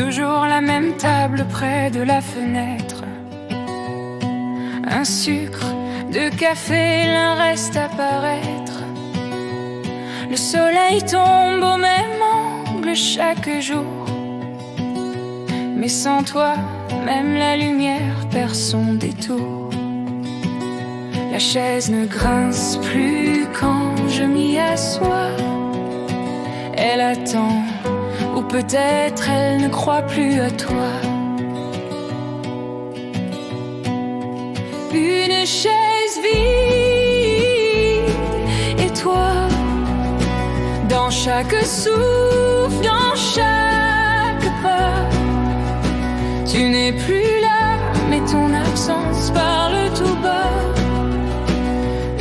Toujours la même table près de la fenêtre. Un sucre, deux cafés, l'un reste à paraître. Le soleil tombe au même angle chaque jour. Mais sans toi, même la lumière perd son détour. La chaise ne grince plus quand je m'y assois. Elle attend, ou peut-être elle ne croit plus à toi. Une chaise vide et toi, dans chaque souffle, dans chaque pas. Tu n'es plus là, mais ton absence parle tout bas.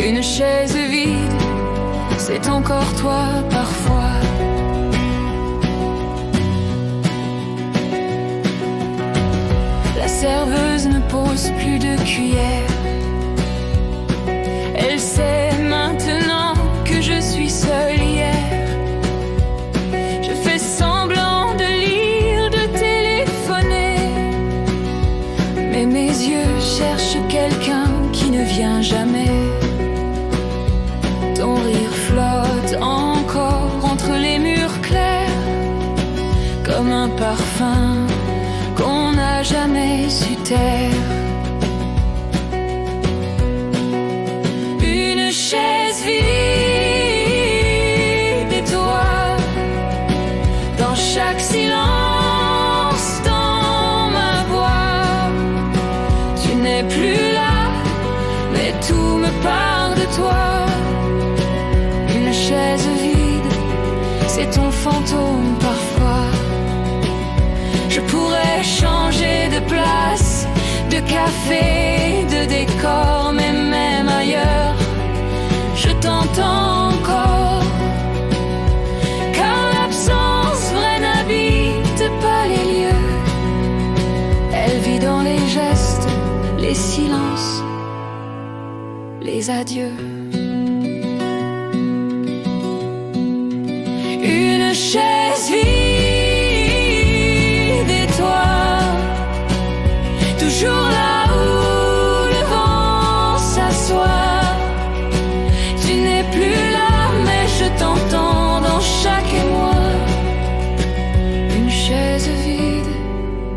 Une chaise vide, c'est encore toi parfois. La serveuse ne pose plus de cuillère. Elle sait maintenant que je suis seule hier. Je fais semblant de lire, de téléphoner, mais mes yeux cherchent quelqu'un qui ne vient jamais. Ton rire flotte encore entre les murs clairs, comme un parfum qu'on n'a jamais su taire. Une chaise vide et toi, dans chaque silence, dans ma voix. Tu n'es plus là, mais tout me parle de toi. Une chaise vide, c'est ton fantôme parfois. Je pourrais changer de place, de café, de décor, mais même ailleurs, je t'entends encore. Car l'absence vraie n'habite pas les lieux. Elle vit dans les gestes, les silences, les adieux. Une chaise vide et toi, toujours là où le vent s'assoit. Tu n'es plus là, mais je t'entends dans chaque émoi. Une chaise vide,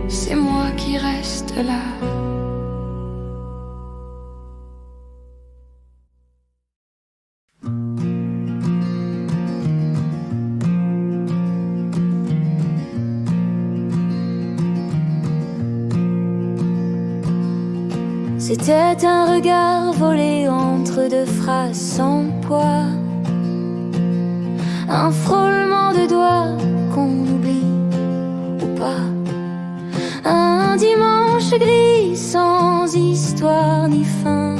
c'est moi qui reste là. C'était un regard volé entre deux phrases sans poids, un frôlement de doigts qu'on oublie ou pas, un dimanche gris sans histoire ni fin.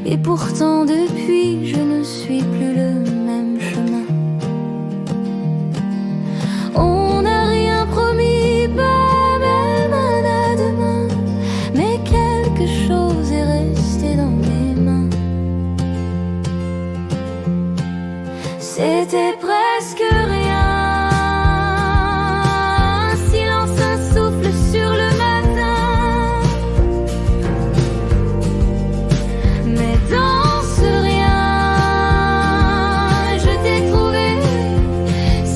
Et pourtant depuis je ne suis plus le même chemin. On n'a rien promis, pas même un à demain, mais quelque chose est resté dans mes mains. C'était presque rien, un silence, un souffle sur le matin. Mais dans ce rien, je t'ai trouvé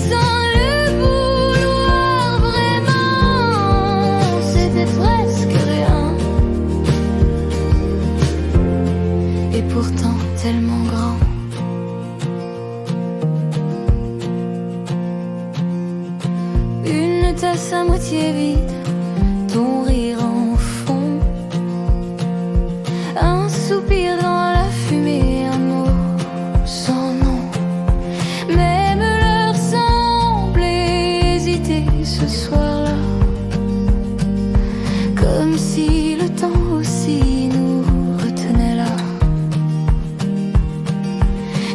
sans le vouloir vraiment. C'était presque rien, et pourtant tellement grand. Une tasse à moitié vide, ton rire en fond, un soupir dans la fumée, un mot sans nom. Même l'heure semblait hésiter ce soir-là, comme si le temps aussi nous retenait là.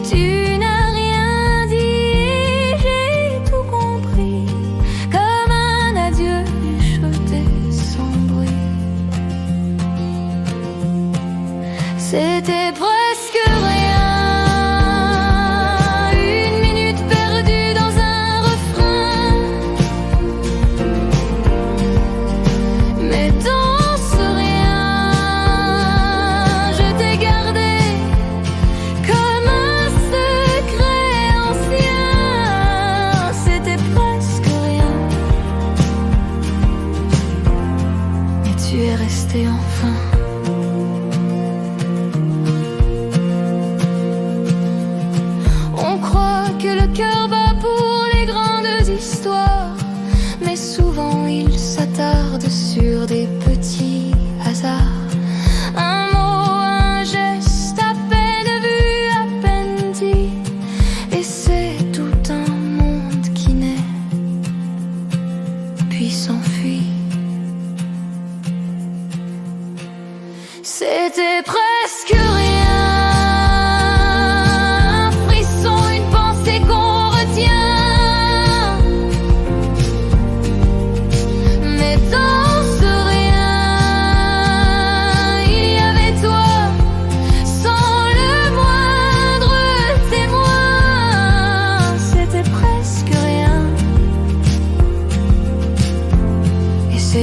Tu n'as rien dit, j'ai tout compris, comme un adieu chuchoté sans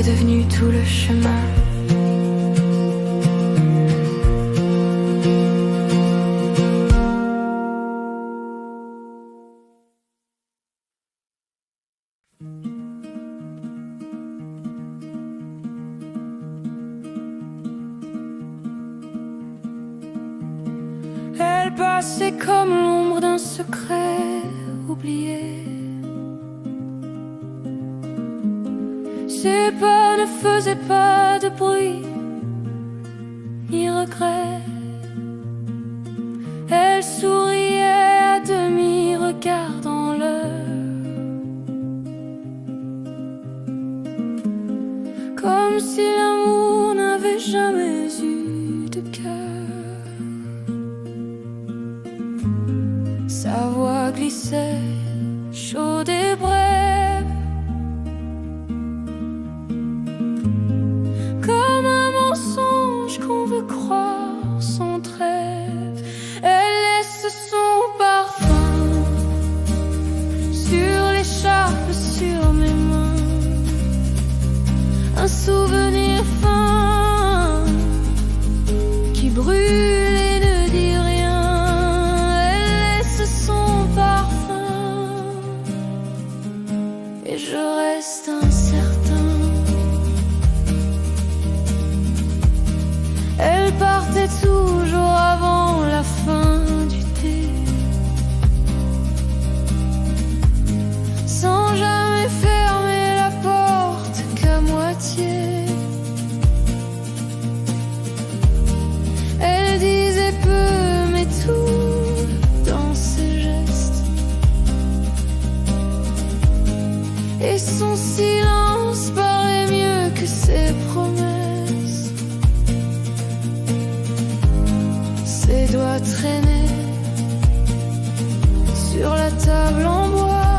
devenu tout le chemin. Elle passait comme l'ombre d'un secret oublié. Ses pas ne faisaient pas de bruit ni regret. Elle souriait à demi, regardant l'heure, comme si l'amour n'avait jamais eu de cœur. Sa voix glissait, chaude et brève, comme un mensonge qu'on veut croire sans trêve. Elle laisse son parfum sur l'écharpe, sur mes mains, un souvenir fin qui brûle et ne dit rien. Elle laisse son parfum et je reste incertain. Elle partait toujours avant la fin du thé, sans jamais fermer la porte qu'à moitié. Elle disait peu mais tout dans ses gestes, et son silence paraît mieux que ses promesses. Ses doigts traînaient sur la table en bois,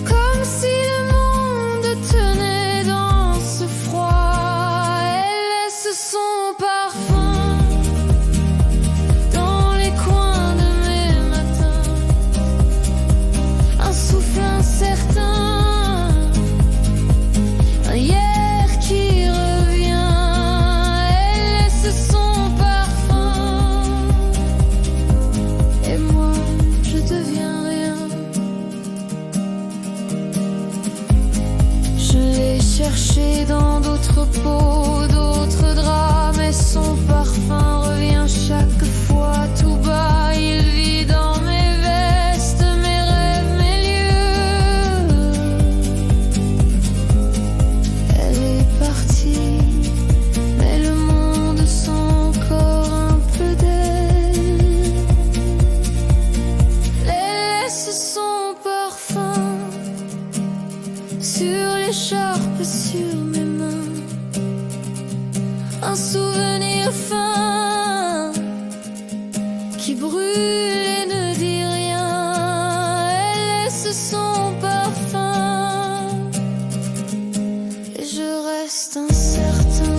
comme si le monde tenait dans ce froid. Elle laisse son parfum dans les coins de mes matins, un souffle incertain, un hier qui revient. Elle laisse son parfum et moi je deviens rien. Je l'ai cherché dans d'autres peaux, d'autres draps, mais son parfum revient chaque fois tout bas. Il vit dans mes vestes, mes rêves, mes lieux. Elle est partie, mais le monde sent encore un peu d'elle. Elle laisse son parfum sur l'écharpe, sur mes mains, un souvenir fin qui brûle et ne dit rien. Elle laisse son parfum et je reste incertain.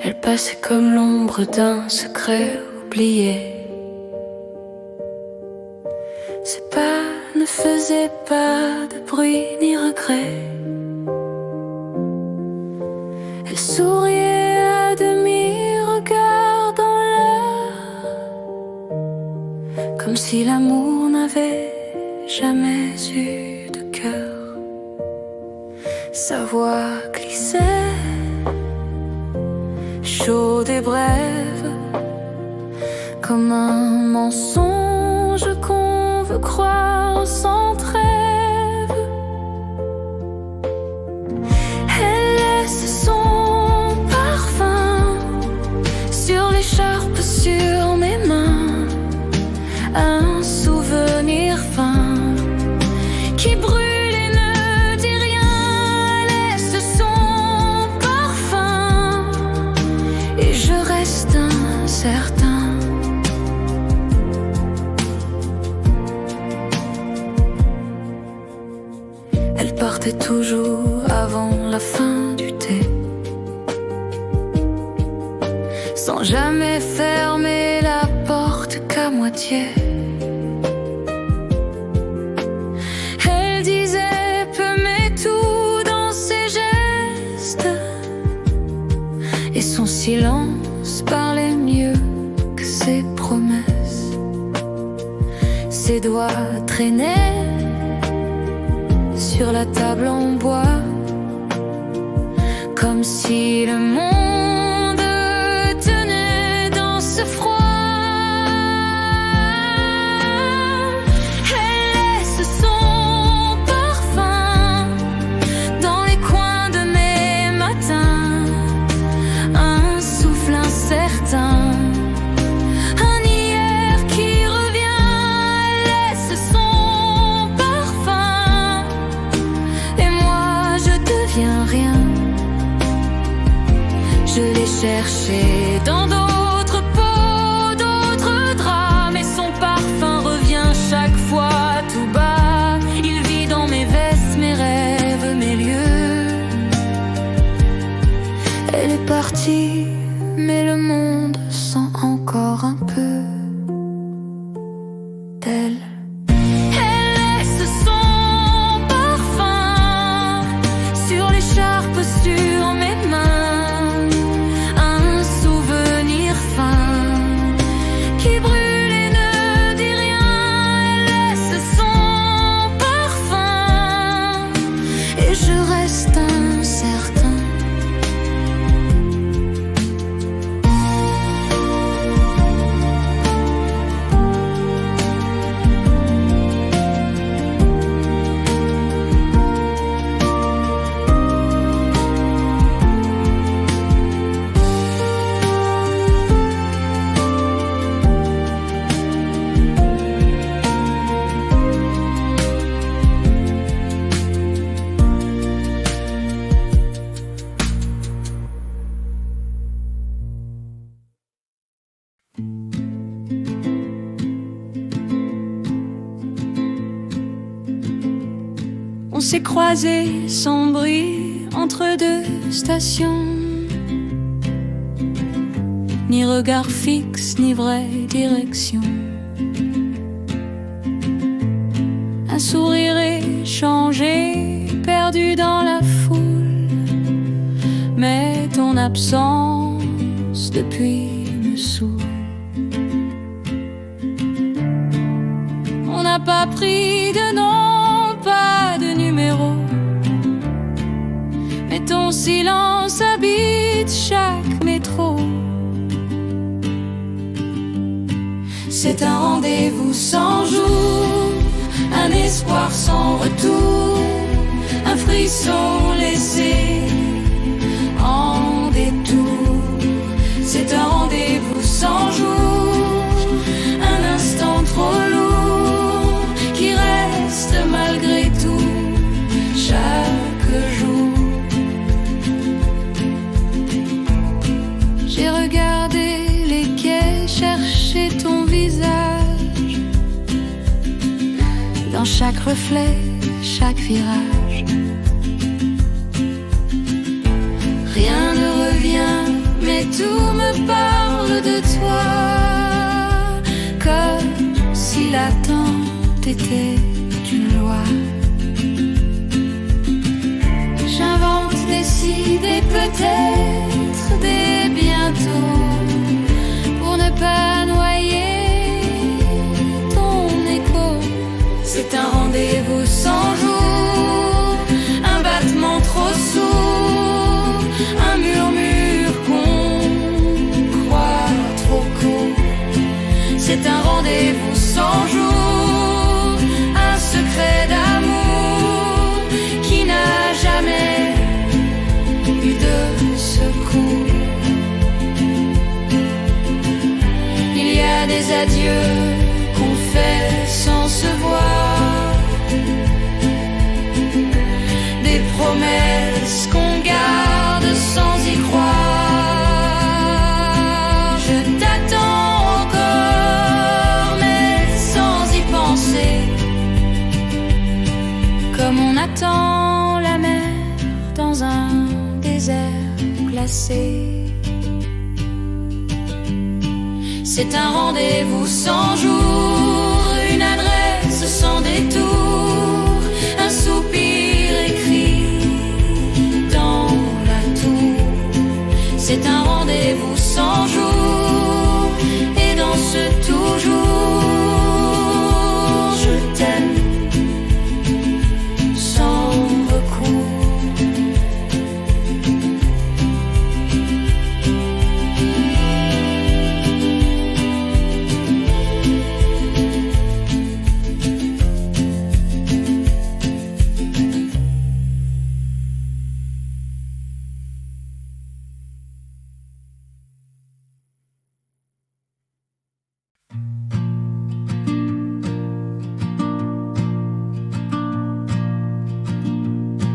Elle passait comme l'ombre d'un secret oublié. Ses pas ne faisaient pas de bruit ni regret. Elle souriait à demi, regardant l'heure, comme si l'amour n'avait jamais eu de cœur. Sa voix glissait, chaude et brève, comme un mensonge qu'on veut croire sans trêve. Elle laisse son parfum sur l'écharpe, sur mes mains, un souvenir fin qui brûle et ne dit rien. Elle laisse son entier. Elle disait peu mais tout dans ses gestes, et son silence parlait mieux que ses promesses. Ses doigts traînaient sur la table en bois, comme si le monde tenait dans ce froid. Elle laisse son parfum dans les coins de mes matins, un souffle incertain, un hier qui revient. Elle laisse son parfum et moi je deviens rien. Je l'ai cherché dans d'autres peaux, d'autres draps, mais son parfum revient chaque fois tout bas. Il vit dans mes vestes, mes rêves, mes lieux. Elle est partie, mais le monde sent encore un peu d'elle. Elle laisse son parfum sur l'écharpe, sur mes mains, un souvenir fin qui brûle et ne dit rien. Elle laisse son parfum et je reste incertain. On s'est croisés sans bruit entre deux stations, ni regard fixe, ni vraie direction. Un sourire échangé, perdu dans la foule, mais ton absence depuis me saoule. On n'a pas pris de nom, pas de numéro, mais ton silence habite chaque métro. C'est un rendez-vous sans jour, un espoir sans retour, un frisson laissé en détour. C'est un rendez-vous sans jour, un instant trop lourd qui reste malgré tout chaque jour. J'ai regardé les quais, cherché ton visage dans chaque reflet, chaque virage. Rien ne revient, mais tout me parle de toi, comme si l'attente était une loi. J'invente des si, des peut-être, des bientôt, pour ne pas noyer ton écho. C'est un rendez-vous sans jour, un battement trop sourd, un murmure qu'on croit trop court. C'est un rendez-vous sans jour, un secret d'amour qui n'a jamais eu de secours. Il y a des adieux qu'on fait sans se voir, des promesses qu'on garde sans y croire. Je t'attends encore, mais sans y penser, comme on attend la mer dans un désert glacé. C'est un rendez-vous sans jour, une adresse sans détour, un soupir écrit dans la tour. C'est un rendez-vous sans jour, et dans ce toujours, je t'aime sans recours.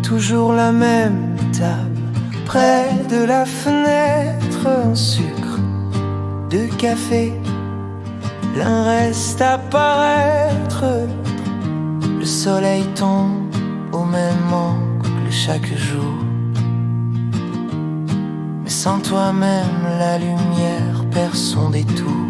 Toujours la même table, près de la fenêtre, un sucre, deux cafés, l'un reste à paraître. Le soleil tombe au même angle chaque jour, mais sans toi-même la lumière perd son détour.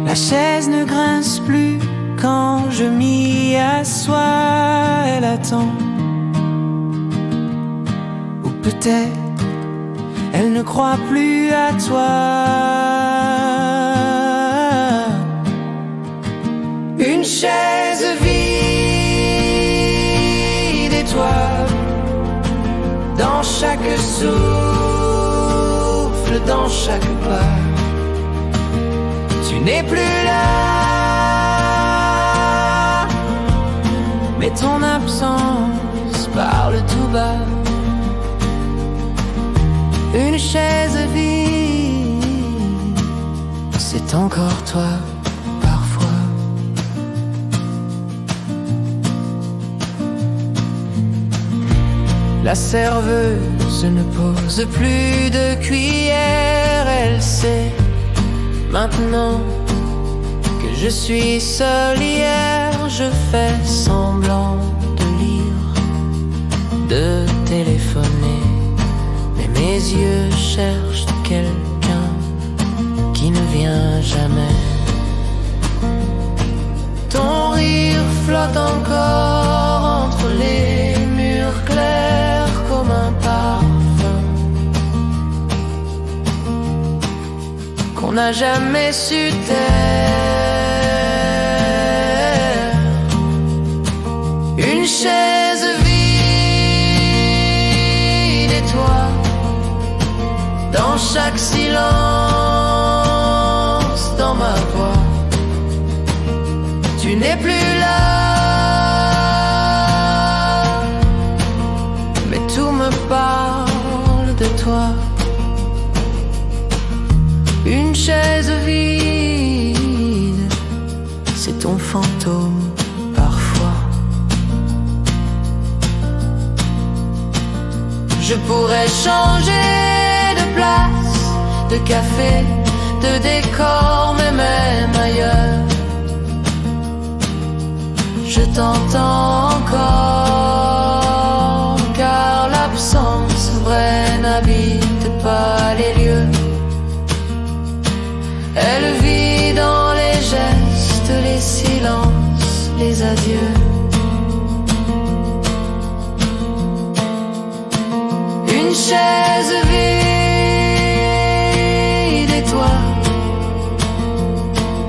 La chaise ne grince plus quand je m'y assois, elle attend. Ou peut-être elle ne croit plus à toi. Une chaise vide et toi, dans chaque souffle, dans chaque pas. Tu n'es plus là, mais ton absence parle tout bas. Une chaise vide, c'est encore toi, parfois. La serveuse ne pose plus de cuillère, elle sait maintenant que je suis seul. Hier, je fais semblant de lire, de téléphoner, mais mes yeux cherchent quelqu'un qui ne vient jamais. Ton rire flotte encore entre les murs clairs comme un parfum qu'on n'a jamais su taire. Une chaise vide et toi, dans chaque silence, dans ma voix. Tu n'es plus là, mais tout me parle de toi. Une chaise vide, c'est ton fantôme parfois. Je pourrais changer de place, de café, de décor, mais même ailleurs. Je t'entends encore, car l'absence vraie n'habite pas les lieux. Elle vit dans les gestes, les silences, les adieux. Une chaise vide et toi,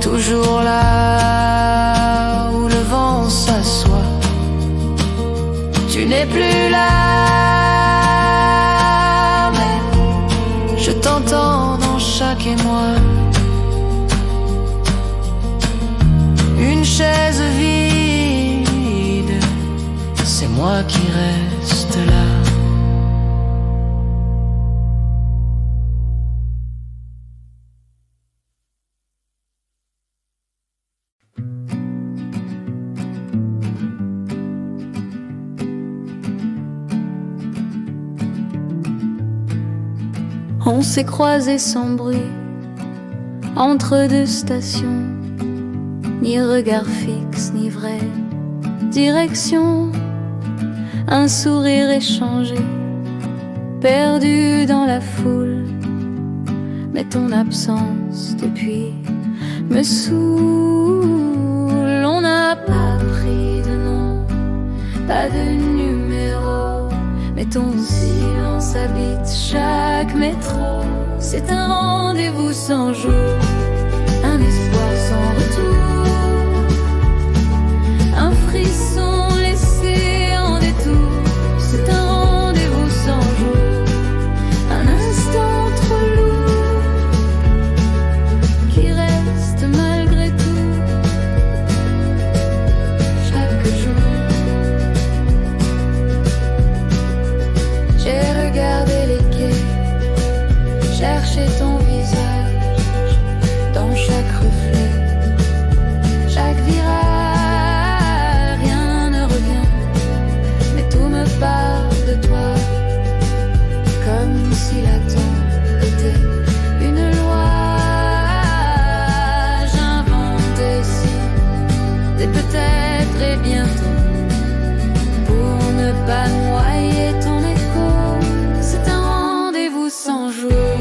toujours là où le vent s'assoit. Tu n'es plus là, mais je t'entends dans chaque émoi. Une chaise vide, c'est moi qui reste là. On s'est croisés sans bruit, entre deux stations. Ni regard fixe, ni vraie direction. Un sourire échangé, perdu dans la foule. mais ton absence depuis me saoule. On n'a pas pris de nom, pas de numéro, mais ton silence habite chaque métro. C'est un rendez-vous sans jour, un espoir sans retour, un frisson laissé en détour. C'est un rendez-vous sans jour, un instant trop lourd qui reste malgré tout. Chaque jour, j'ai regardé les quais, cherché ton visage dans chaque reflet, chaque virage, rien ne revient, mais tout me parle de toi, comme si l'attente était une loi. J'invente des si, des peut-être et bientôt, pour ne pas noyer ton écho. C'est un rendez-vous sans jour,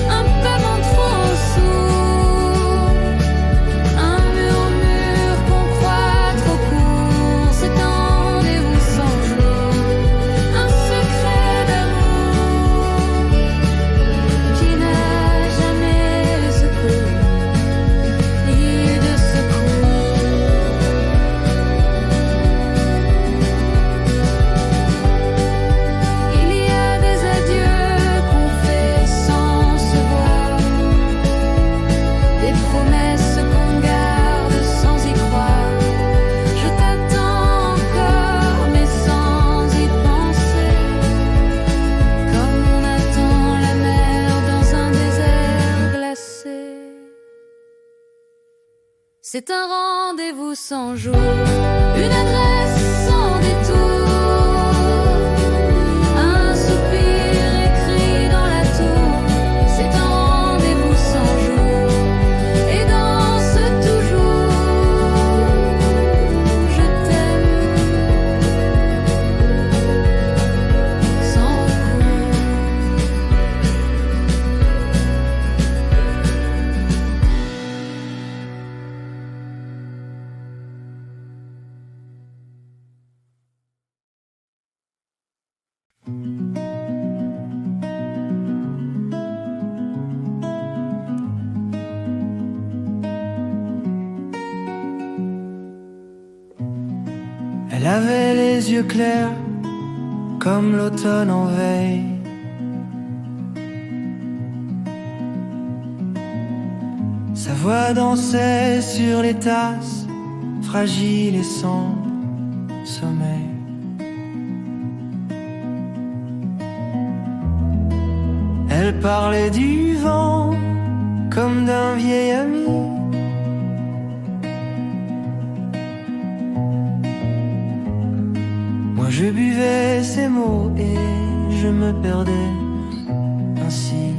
un pavement trop sourd, un murmure qu'on croit trop court. C'est un rendez-vous sans jour, un secret d'amour qui n'a jamais de secours, ni de secours. Il y a des adieux qu'on fait sans se voir, des promesses qu'on garde sans y croire. Je t'attends encore, mais sans y penser, comme on attend la mer dans un désert glacé. C'est un rendez-vous sans jour, une adresse sans détour, un soupir écrit dans la tour. C'est un rendez-vous sans jour et danse toujours. Je t'aime sans recours. Elle avait les yeux clairs comme l'automne en veille. Sa voix dansait sur les tasses, fragile et sans sommeil. Elle parlait du vent comme d'un vieil ami. Moi je buvais ses mots et je me perdais ainsi.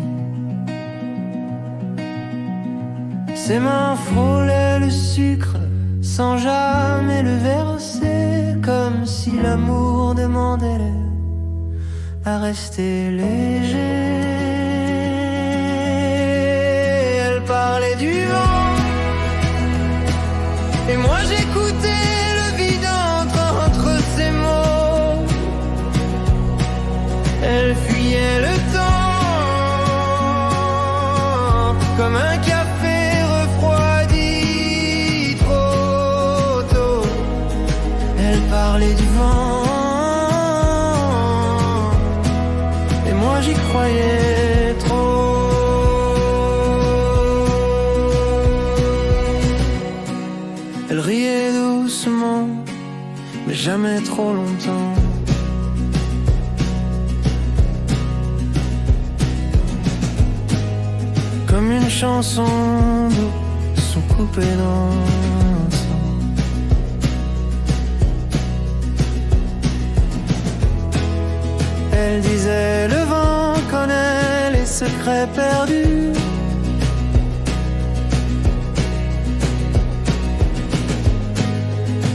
Ses mains frôlaient le sucre sans jamais le verser, comme si l'amour demandait à rester léger. Elle parlait du vent et moi j'écoutais le vide entre ses mots. Elle fuyait le temps comme un café refroidi trop tôt. Elle parlait du vent et moi j'y croyais trop. Elle riait doucement mais jamais trop longtemps. Comme une chanson douce coupée dans un sang. Elle disait le vent connaît les secrets perdus.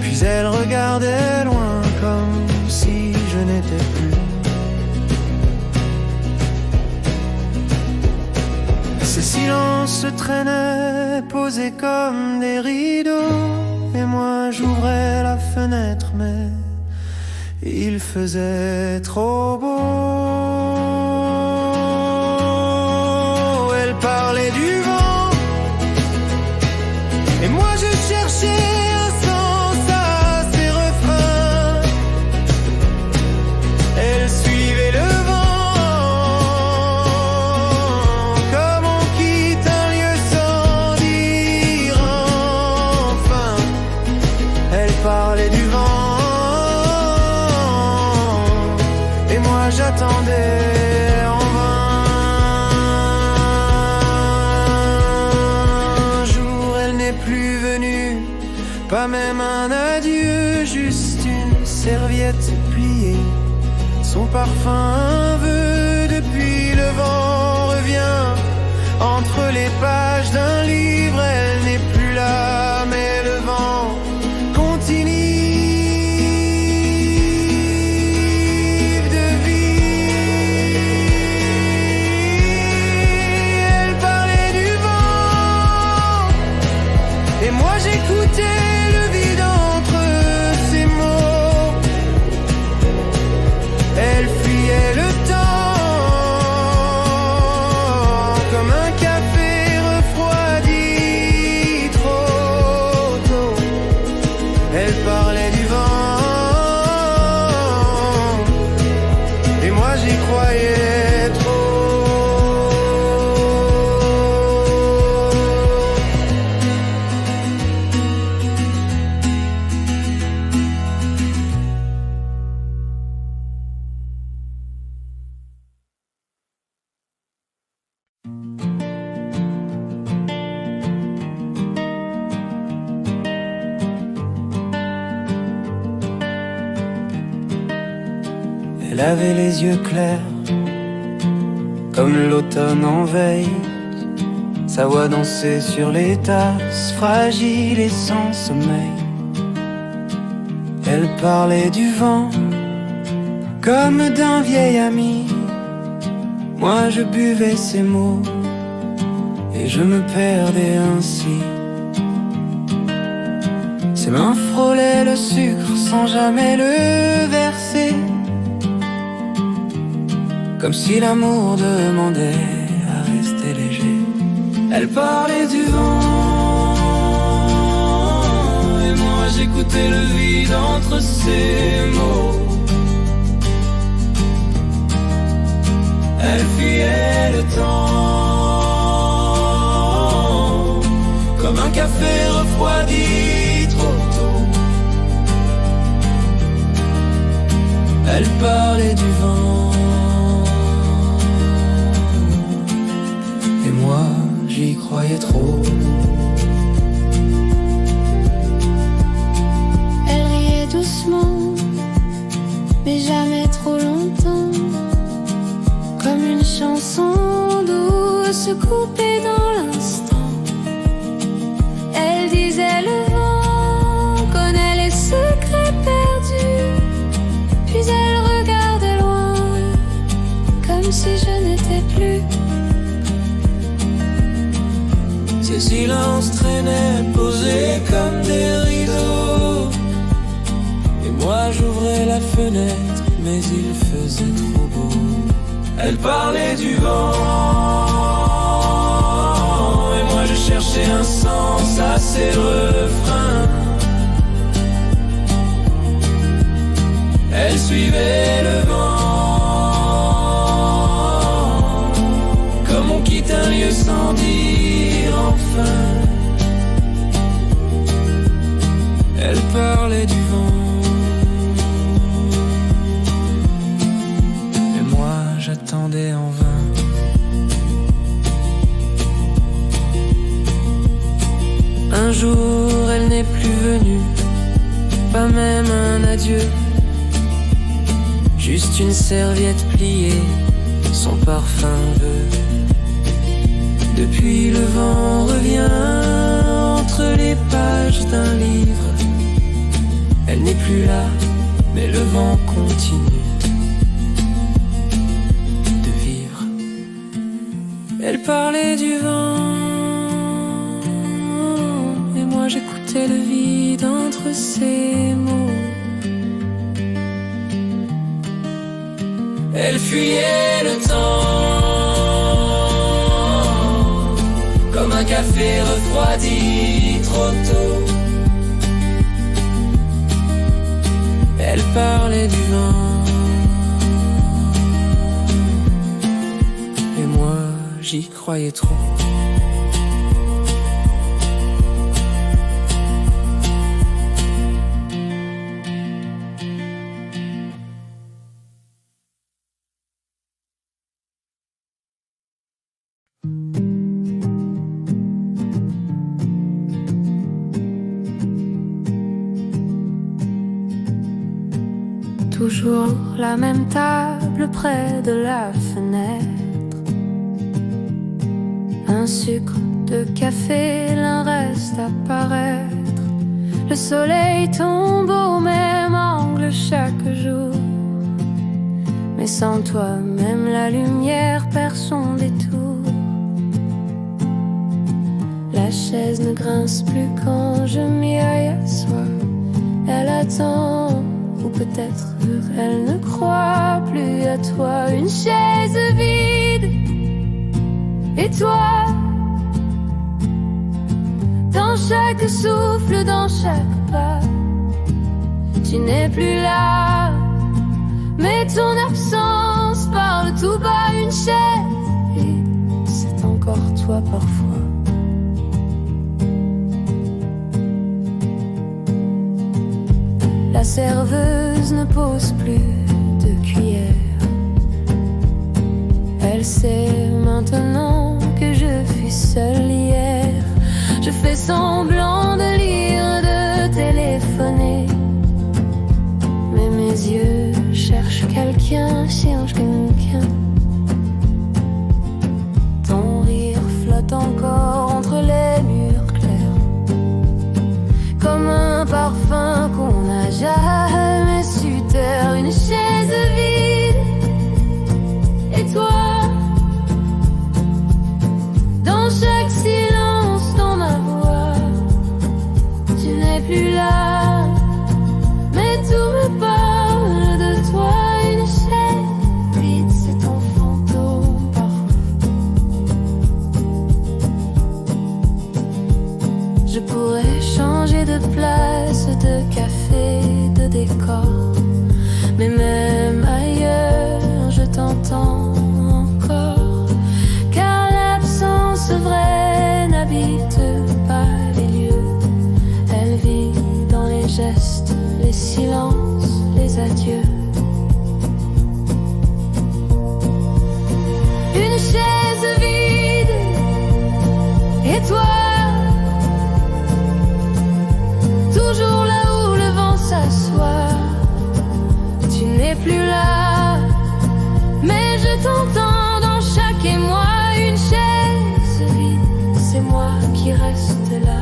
Puis elle regardait loin comme si je n'étais plus. se traînaient posés comme des rideaux. Et moi j'ouvrais la fenêtre, mais il faisait trop beau. Elle parlait du vent, et moi je cherchais un sens à ses refrains. Elle suivait le vent, comme on quitte un lieu sans dire enfin. Elle parlait du vent, et moi j'attendais en vain. Un jour elle n'est plus venue, pas même un adieu, juste une serviette pliée. Son parfum un vœu, depuis le vent revient entre les pages d'un livre. Elle n'est plus là, mais le vent continue de vie. Elle parlait du vent, et moi j'écoutais le vide entre ses mots. Elle fuyait le temps, comme un café refroidi trop tôt. Elle parlait du vent, et moi j'y croyais trop. Elle avait les yeux clairs, comme l'automne en veille. Sa voix dansait sur les tasses, fragile et sans sommeil. Elle parlait du vent, comme d'un vieil ami. Moi je buvais ses mots, et je me perdais ainsi. Ses mains frôlaient le sucre sans jamais le verser, comme si l'amour demandait à rester léger. Elle parlait du vent, et moi j'écoutais le vide entre ses mots. Elle fuyait le temps, comme un café refroidi trop tôt. Elle parlait du vent, et moi j'y croyais trop. Elle riait doucement, mais jamais trop longtemps, comme une chanson douce coupée dans l'instant. Elle disait le vent connaît les secrets perdus, puis elle regardait loin, comme si je n'étais plus. Ces silences traînaient posés comme des rideaux, et moi j'ouvrais la fenêtre, mais il faisait trop beau. Elle parlait du vent, et moi je cherchais un sens à ses refrains. Elle suivait le vent, comme on quitte un lieu sans dire enfin. Elle parlait du vent, et moi j'attendais en vain. Un jour elle n'est plus venue, pas même un adieu, juste une serviette pliée, son parfum veut. Depuis le vent revient entre les pages d'un livre. Elle n'est plus là, mais le vent continue de vivre. Elle parlait du vent, sentais le vide entre ses mots. Elle fuyait le temps comme un café refroidi trop tôt. Elle parlait du vent et moi j'y croyais trop. Toujours la même table près de la fenêtre. Un sucre de café, l'un reste à paraître. Le soleil tombe au même angle chaque jour. Mais sans toi, même la lumière perd son détour. La chaise ne grince plus quand je m'y assois. Elle attend. Ou peut-être elle ne croit plus à toi. Une chaise vide. Et toi, dans chaque souffle, dans chaque pas, tu n'es plus là. Mais ton absence parle tout bas. Une chaise vide, c'est encore toi parfois. La serveuse ne pose plus de cuillère. Elle sait maintenant que je fus seule hier. Je fais semblant de lire, de téléphoner, mais mes yeux cherchent quelqu'un, cherchent quelqu'un. Ton rire flotte encore entre les murs clairs, comme un parfum qu'on n'a jamais su taire. Une chaise vide. Et toi, dans chaque silence, dans ma voix, tu n'es plus là. Mais tout me parle de toi. Une chaise vide, c'est ton fantôme parfois. Je pourrais changer de place, de café, de décor, mais même ailleurs je t'entends encore. Car l'absence vraie n'habite pas les lieux. Elle vit dans les gestes, les silences, les adieux. Une chaise vide. Et toi, toujours là où le vent s'assoit, tu n'es plus là, mais je t'entends dans chaque émoi. Une chaise vide, c'est moi qui reste là.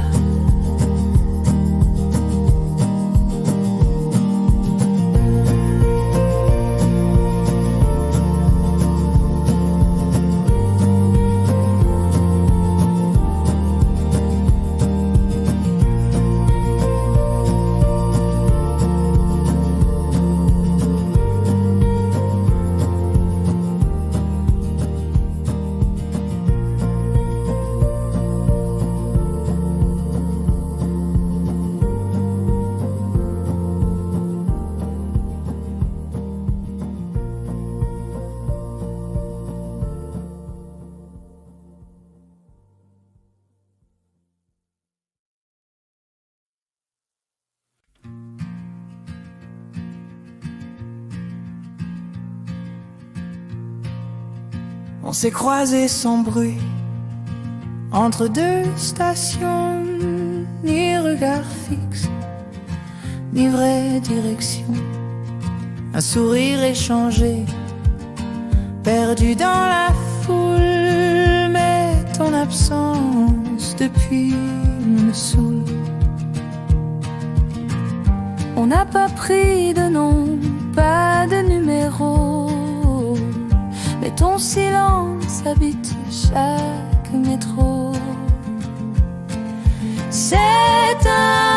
On s'est croisés sans bruit entre deux stations, ni regard fixe, ni vraie direction. Un sourire échangé, perdu dans la foule, mais ton absence depuis me saoule. On n'a pas pris de nom, pas de numéro, mais ton silence habite chaque métro. C'est un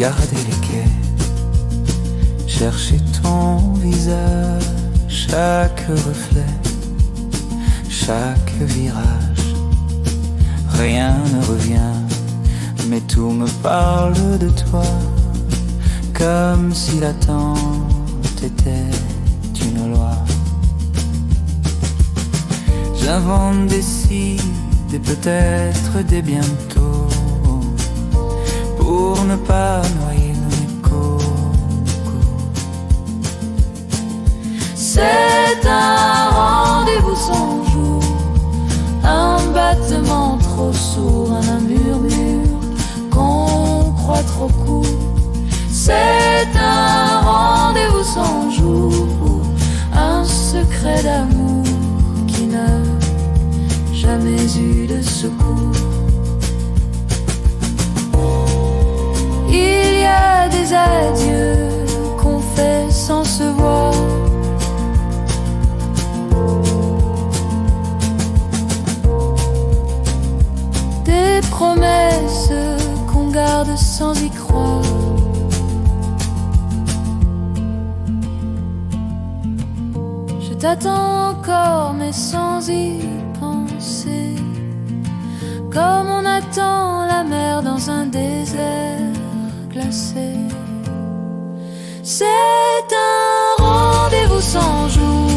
regarder les quais, chercher ton visage, chaque reflet, chaque virage. Rien ne revient, mais tout me parle de toi, comme si l'attente était une loi. J'invente des si, des peut-être, des bientôt, pour ne pas noyer nos échos. C'est un rendez-vous sans jour, un battement trop sourd, un murmure qu'on croit trop court. C'est un rendez-vous sans jour, un secret d'amour qui n'a jamais eu de secours. Il y a des adieux qu'on fait sans se voir, des promesses qu'on garde sans y croire. Je t'attends encore mais sans y penser, comme on attend la mer dans un désert glacé. C'est un rendez-vous sans jour,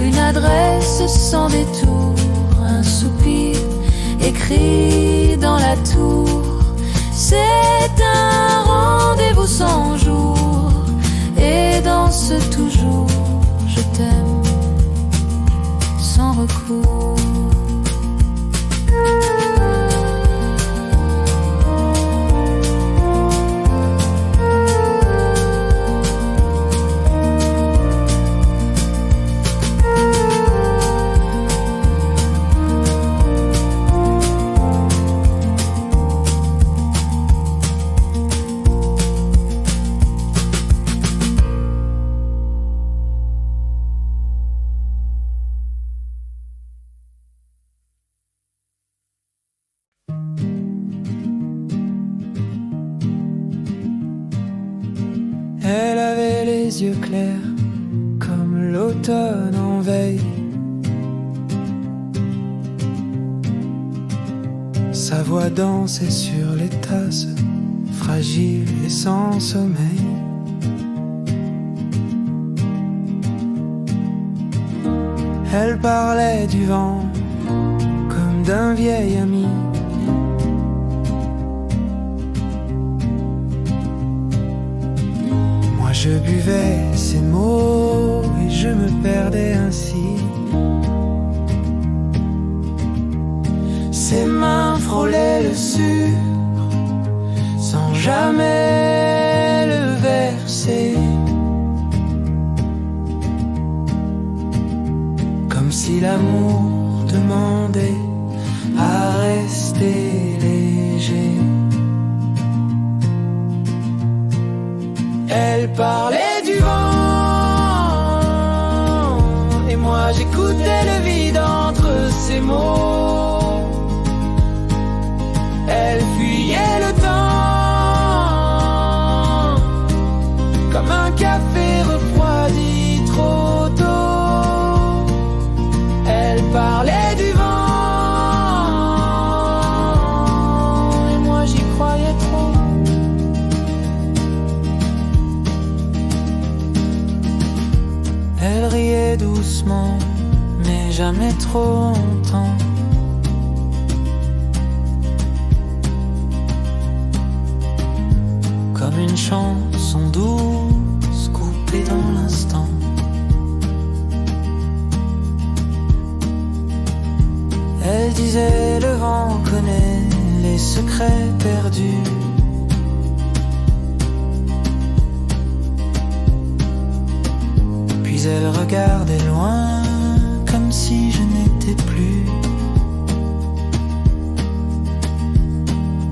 une adresse sans détour, un soupir écrit dans la tour. C'est un rendez-vous sans jour, et dans ce toujours je t'aime sans recours. Elle avait les yeux clairs comme l'automne en veille. Sa voix dansait sur les tasses, fragile et sans sommeil. Elle parlait du vent comme d'un vieil ami. Je buvais ces mots et je me perdais ainsi. Ses mains frôlaient le sucre sans jamais le verser, comme si l'amour demandait à rester léger. Elle parlait du vent et moi j'écoutais le vide entre ses mots. Elle fuyait le temps comme un café refroidi trop tôt. Elle parlait du vent et moi j'y croyais trop. Elle riait doucement, mais jamais trop longtemps. Comme une chanson douce coupée dans l'instant. Elle disait le vent connaît les secrets perdus. Elle regardait loin comme si je n'étais plus.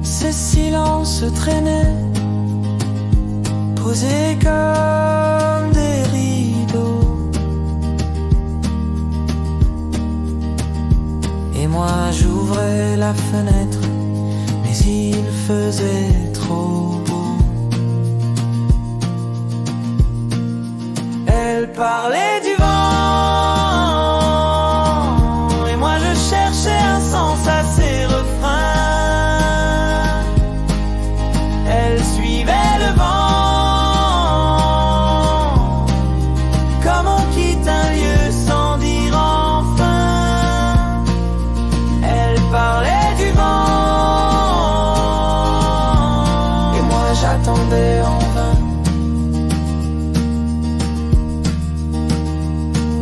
Ces silences traînaient, posés comme des rideaux. Et moi j'ouvrais la fenêtre, mais il faisait trop beau. Elle parlait du vent, et moi je cherchais un sens à ses refrains. Elle suivait le vent, comme on quitte un lieu sans dire enfin. Elle parlait du vent, et moi j'attendais en vain.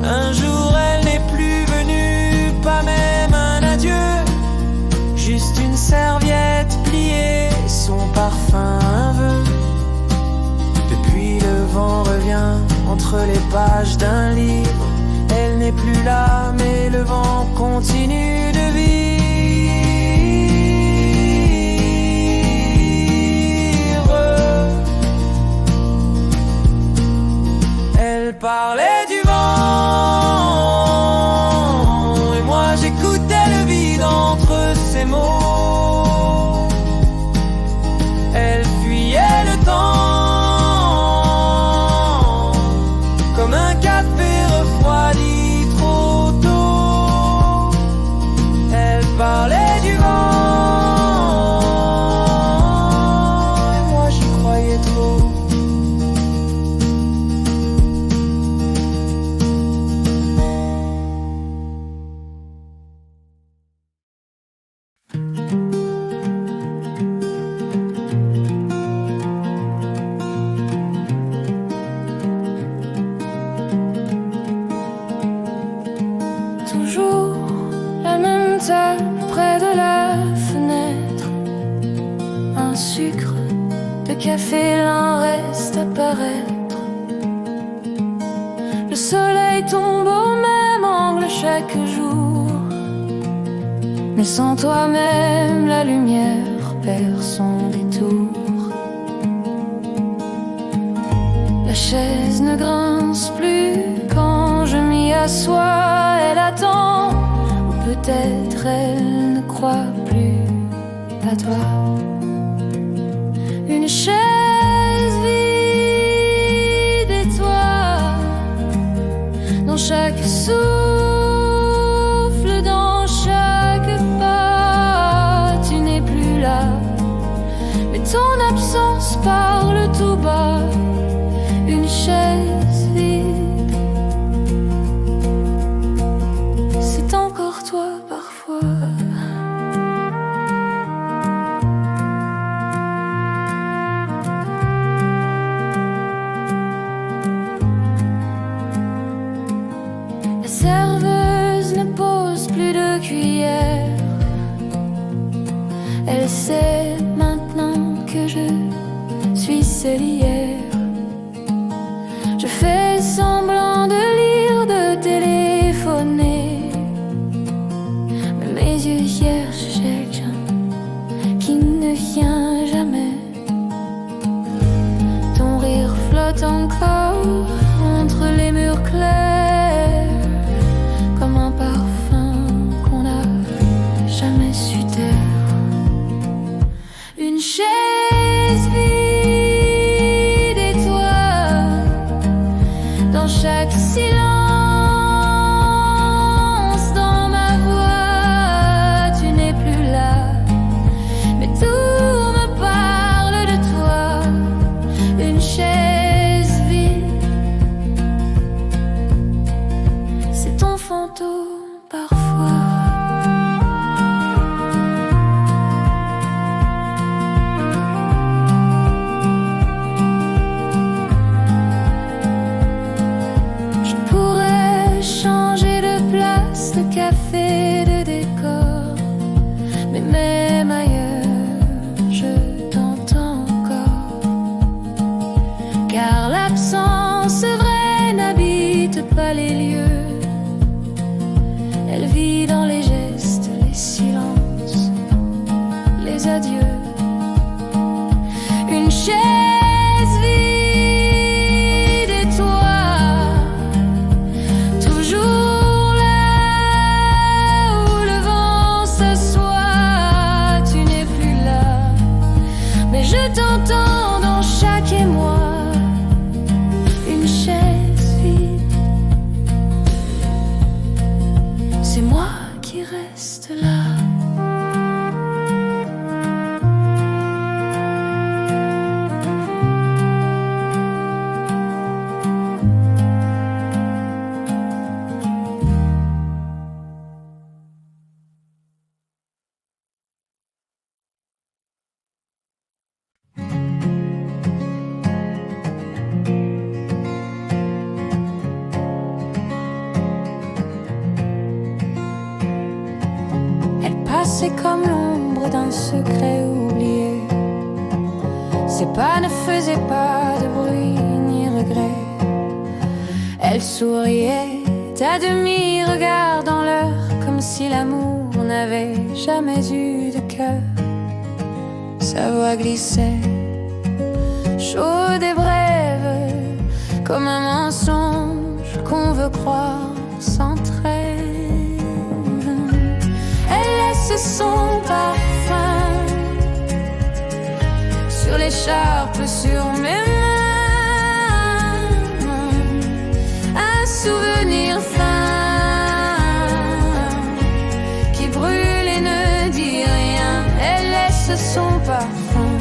Un jour elle n'est plus venue, pas même un adieu, juste une serviette pliée, son parfum un vœu. Depuis le vent revient entre les pages d'un livre. Elle n'est plus là mais le vent continue de vivre. Elle parlait du vent, et moi j'écoutais le vide entre ses mots. Elle fuyait le temps, comme un café refroidi trop tôt. Elle parlait du vent, et moi j'y croyais trop. Toujours la même table près de la fenêtre. Un sucre de café, l'un reste à paraître. Le soleil tombe au même angle chaque jour, mais sans toi-même la lumière perd son détour. La chaise ne grince plus quand je m'y assois. Elle attend, ou peut-être elle ne croit plus à toi. Une chaise vide et toi, dans chaque souffle, dans chaque pas, tu n'es plus là, mais ton absence parle tout bas. Une chaise vide, c'est encore toi parfois. La serveuse ne pose plus de cuillère. Elle sait maintenant que je suis celle hier. Je fais semblant de lire, de téléphoner, mais mes yeux cherchent quelqu'un qui ne vient jamais. Ton rire flotte encore entre les murs clairs, comme un parfum qu'on n'a jamais su taire. Une chaise vide et toi, dans chaque silence, dans ma voix, tu n'es plus là, mais tout me parle de toi. Une chaise vide, c'est ton fantôme parfois. De café, de décor, mais même ailleurs, je t'entends encore. Car l'absence vraie n'habite pas les lieux. Elle vit dans les gestes, les silences, les adieux. Une chaise vide et toi, toujours je t'entends dans chaque émoi. Une chaise vide, c'est comme l'ombre d'un secret oublié. Ses pas ne faisaient pas de bruit ni regret. Elle souriait à demi, regardant l'heure, comme si l'amour n'avait jamais eu de cœur. Sa voix glissait, chaude et brève, comme un mensonge qu'on veut croire sans trêve. Elle laisse son parfum sur l'écharpe, sur mes mains, un souvenir fin qui brûle et ne dit rien. Elle laisse son parfum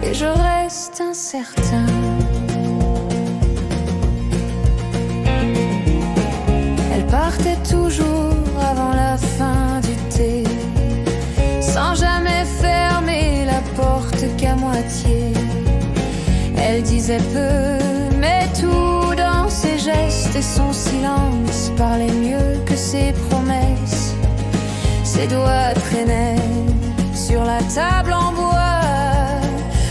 et je reste incertain. Elle partait toujours avant la fin du thé, sans jamais fermer la porte qu'à moitié. Elle disait peu, mais tout dans ses gestes et son silence parlait mieux que ses promesses. Ses doigts traînaient sur la table en bois,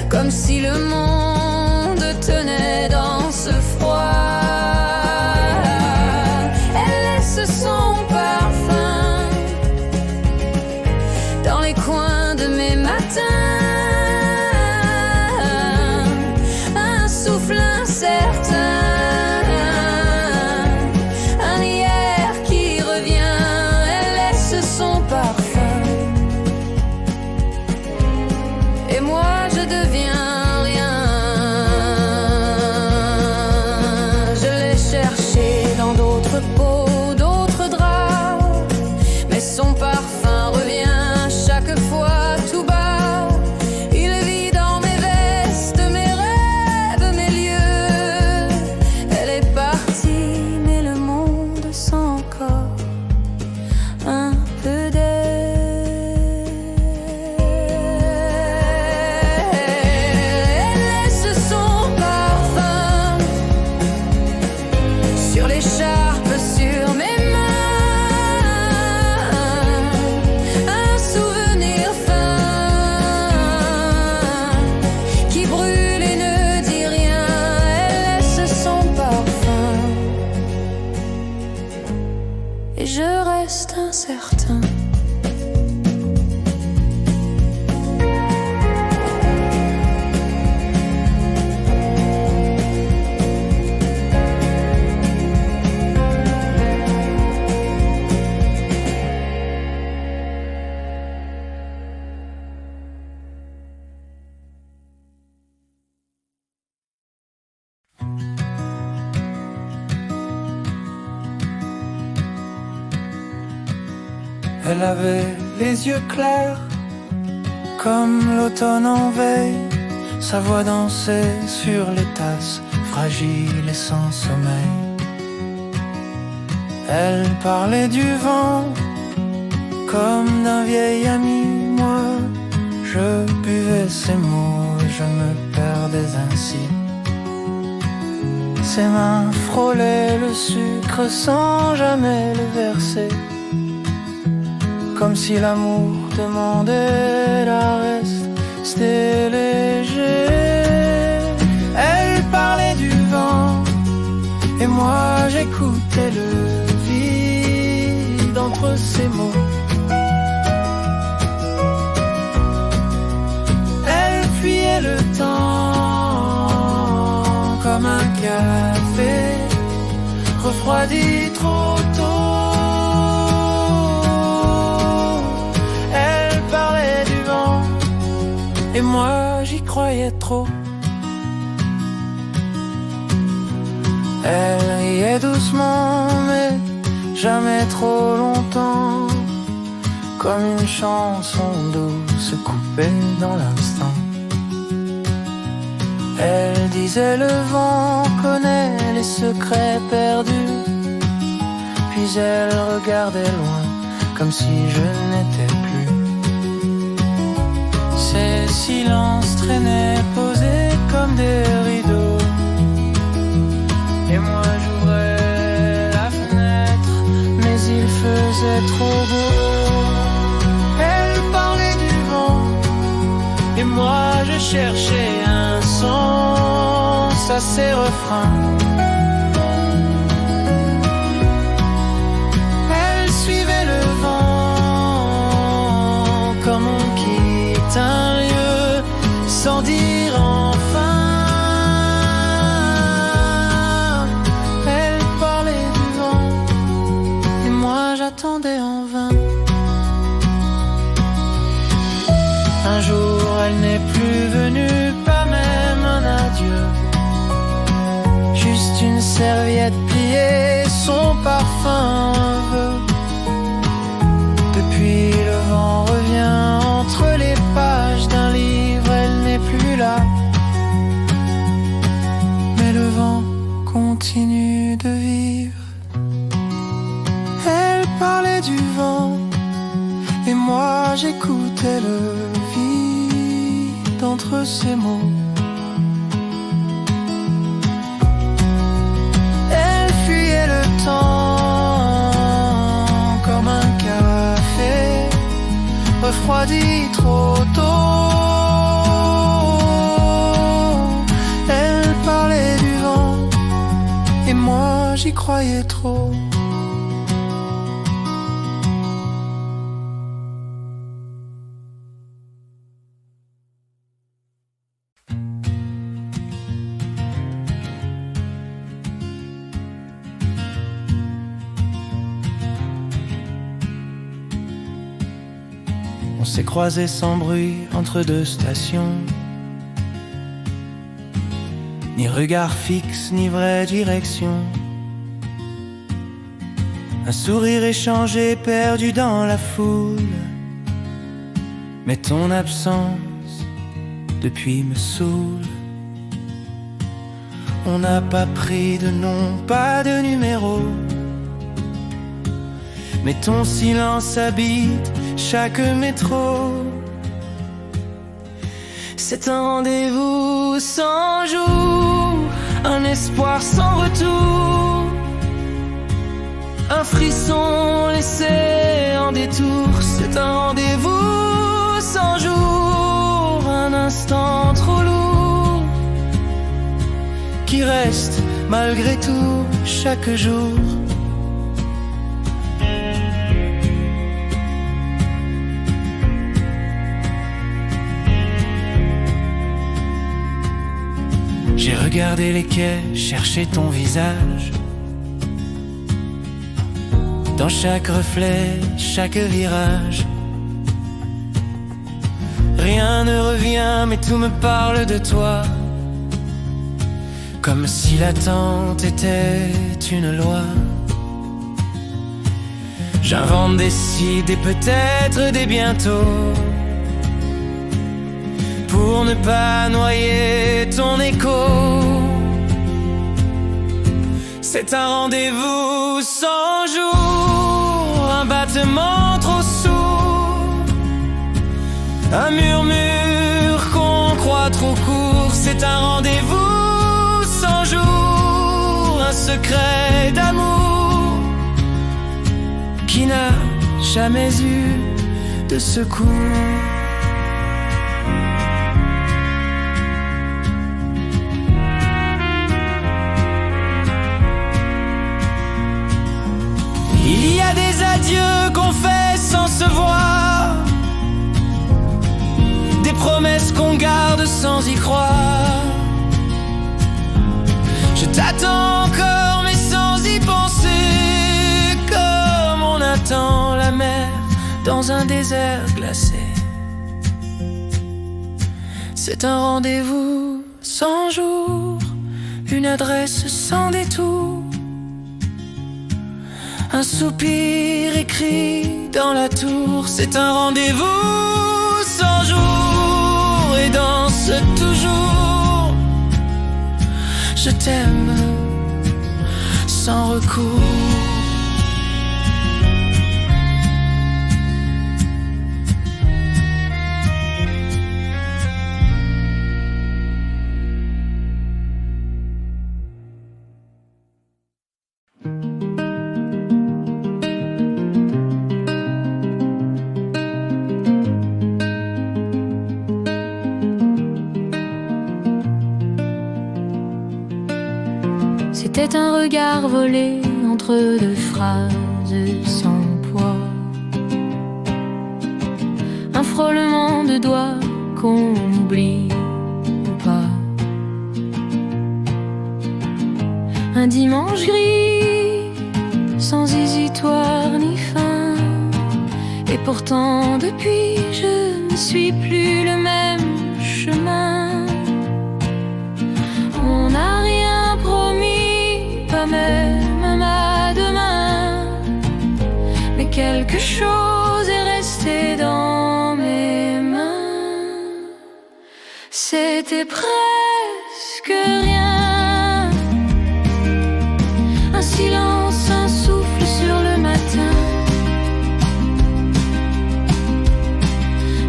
comme si le monde tenait dans ce froid. Elle laisse son parfum dans les coins de mes matins, un souffle incertain, un hier qui revient. Elle laisse son parfum et moi je deviens rien. Je l'ai cherché dans d'autres peaux, d'autres draps, mais son parfum revient chaque fois tout bas. Il vit dans mes vestes, mes rêves, mes lieux. Elle est partie, mais le monde sent encore un peu d'elle. Elle laisse son parfum sur l'écharpe, sur mes mains, un souvenir fin qui brûle et ne dit rien. Elle laisse son parfum et je reste incertain. Elle avait les yeux clairs comme l'automne en veille. Sa voix dansait sur les tasses, fragile et sans sommeil. Elle parlait du vent comme d'un vieil ami. Moi, je buvais ses mots, je me perdais ainsi. Ses mains frôlaient le sucre sans jamais le verser, comme si l'amour demandait la rester léger. Elle parlait du vent et moi j'écoutais le vide entre ses mots. Elle fuyait le temps comme un café refroidi trop tôt. Et moi j'y croyais trop. Elle riait doucement mais jamais trop longtemps, comme une chanson douce coupée dans l'instant. Elle disait le vent connaît les secrets perdus, puis elle regardait loin comme si je n'étais plus. Ces silences traînaient posés comme des rideaux, et moi j'ouvrais la fenêtre, mais il faisait trop ses refrains. Elle suivait le vent comme on quitte un lieu sans dire enfin. Elle parlait du vent et moi j'attendais en vain. Un jour elle n'est plus venue, pas même un adieu, juste une serviette pliée, son parfum un vœu. Depuis le vent revient entre les pages d'un livre, elle n'est plus là, mais le vent continue de vivre. Elle parlait du vent et moi j'écoutais le vide entre ses mots. Elle fuyait le temps comme un café refroidi trop tôt. Elle parlait du vent et moi j'y croyais trop. On s'est croisés sans bruit entre deux stations. Ni regard fixe, ni vraie direction. Un sourire échangé perdu dans la foule. Mais ton absence depuis me saoule. On n'a pas pris de nom, pas de numéro. Mais ton silence habite chaque métro. C'est un rendez-vous sans jour, un espoir sans retour, un frisson laissé en détour. C'est un rendez-vous sans jour, un instant trop lourd, qui reste malgré tout chaque jour. J'ai regardé les quais, cherché ton visage. Dans chaque reflet, chaque virage. Rien ne revient, mais tout me parle de toi. Comme si l'attente était une loi. J'invente des si, des peut-être, des bientôt, pour ne pas noyer ton écho. C'est un rendez-vous sans jour, un battement trop sourd, un murmure qu'on croit trop court. C'est un rendez-vous sans jour, un secret d'amour qui n'a jamais eu de secours. Il y a des adieux qu'on fait sans se voir, des promesses qu'on garde sans y croire. Je t'attends encore mais sans y penser, comme on attend la mer dans un désert glacé. C'est un rendez-vous sans jour, une adresse sans détour, un soupir écrit dans la tour. C'est un rendez-vous sans jour et danse toujours. Je t'aime sans recours. C'était un regard volé entre deux phrases sans poids, un frôlement de doigts qu'on oublie ou pas. Un dimanche gris, sans hésitoire ni fin. Et pourtant depuis je ne suis plus le même chemin. On n'a rien promis, pas même à demain, mais quelque chose est resté dans mes mains. C'était presque rien, un silence, un souffle sur le matin.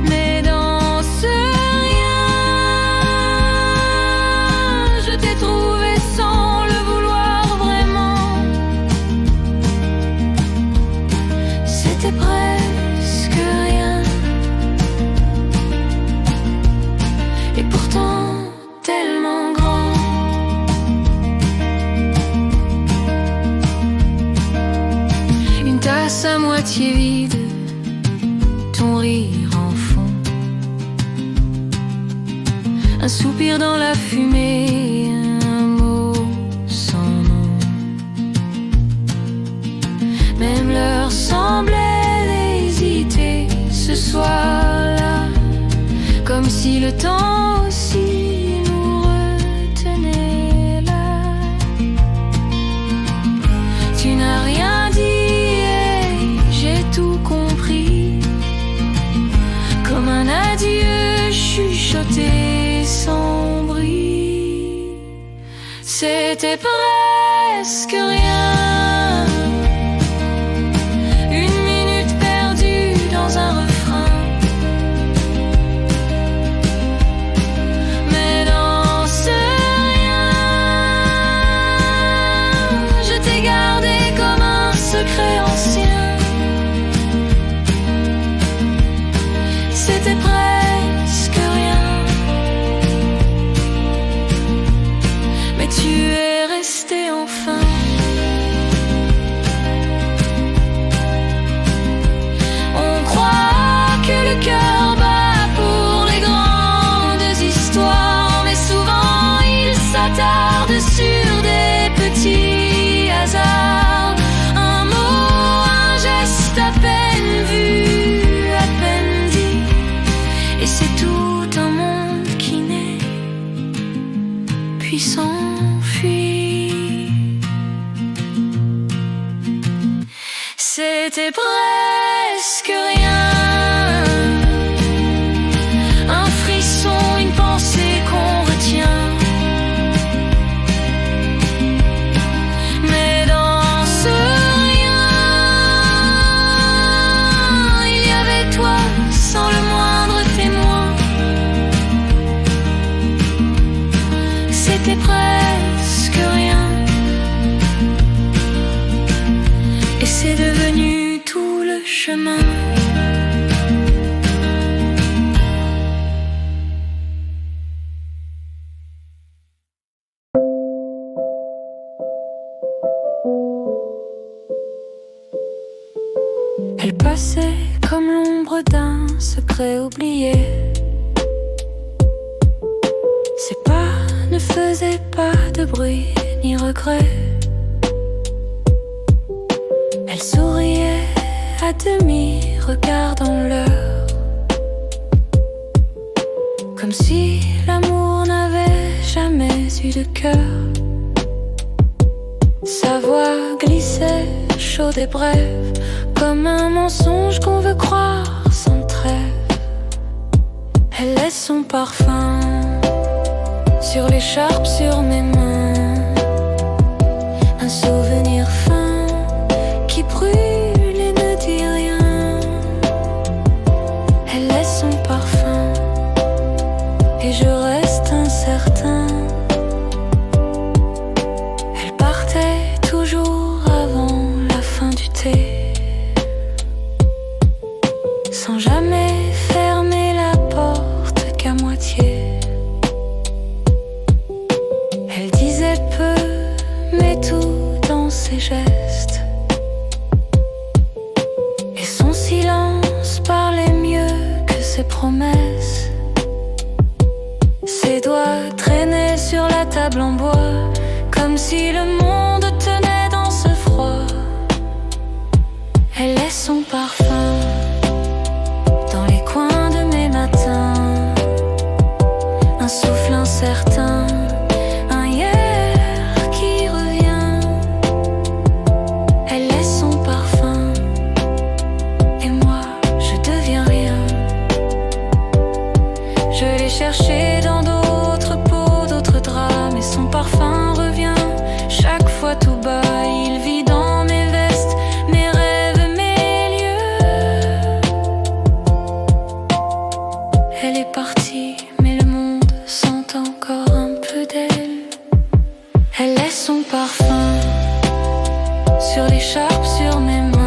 Mais dans ce rien, je t'ai trouvé sans le vouloir vraiment. C'était presque rien, et pourtant tellement grand. Une tasse à moitié vide, ton rire en fond, un soupir dans la fumée, un mot sans nom. Même l'heure semblait hésiter ce soir-là, comme si le temps aussi nous retenait là. Tu n'as rien dit et j'ai tout compris, comme un adieu chuchoté sans bruit. C'était presque rien, une minute perdue dans un refrain. Mais dans ce rien, je t'ai gardé comme un secret ancien. C'était presque rien, mais tu es resté enfin. On croit que le cœur bat pour les grandes histoires, mais souvent il s'attarde sur des petits hasards. Un mot, un geste à peine vu, à peine dit, et c'est tout un monde qui naît, puis s'enfuit. C'était presque rien, un frisson, une pensée qu'on retient. Mais dans ce rien, il y avait toi sans le moindre témoin. C'était presque rien, et c'est devenu tout le chemin. Elle passait comme l'ombre d'un secret oublié. Ses pas ne faisaient pas de bruit ni regret. Elle souriait à demi, regardant l'heure, comme si l'amour n'avait jamais eu de cœur. Sa voix glissait, chaude et brève, comme un mensonge qu'on veut croire sans trêve. Elle laisse son parfum sur l'écharpe, sur mes mains, un souvenir fin qui brûle et ne dit rien. Elle laisse son parfum et je reste incertain. Elle partait toujours avant la fin du thé, sans jamais fermer la porte qu'à moitié. Elle disait ses gestes. Et son silence parlait mieux que ses promesses. Ses doigts traînaient sur la table en bois, comme si le monde tenait dans ce froid. Elle laisse son parfum dans les coins de mes matins, un souffle incertain, un hier qui revient. Elle laisse son parfum et moi je deviens rien. Je l'ai cherché dans d'autres peaux, d'autres draps, mais son parfum revient chaque fois tout bas. Il vit dans mes vestes, mes rêves, mes lieux. Elle est partie, mais le monde sent encore un peu d'elle. Elle laisse son parfum sur l'écharpe, sur mes mains.